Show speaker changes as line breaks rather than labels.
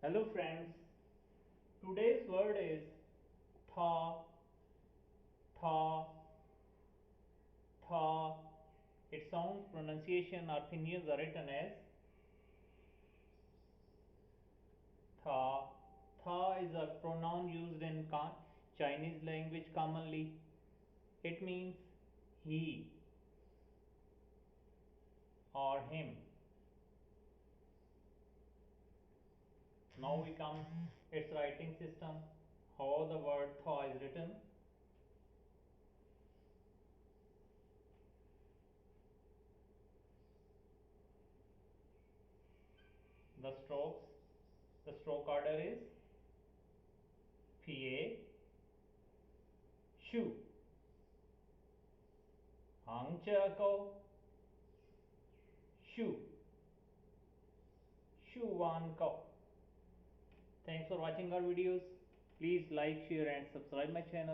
Hello friends, today's word is tha, tha, tha. Its sound, pronunciation or opinions are written as tha. Tha is a pronoun used in Chinese language commonly. It means he or him. Now we come its writing system. How the word tha is written. The strokes. The stroke order is PA, shu, hang ko, shu, shu wan ko. Thanks for watching our videos. Please like, share and subscribe my channel.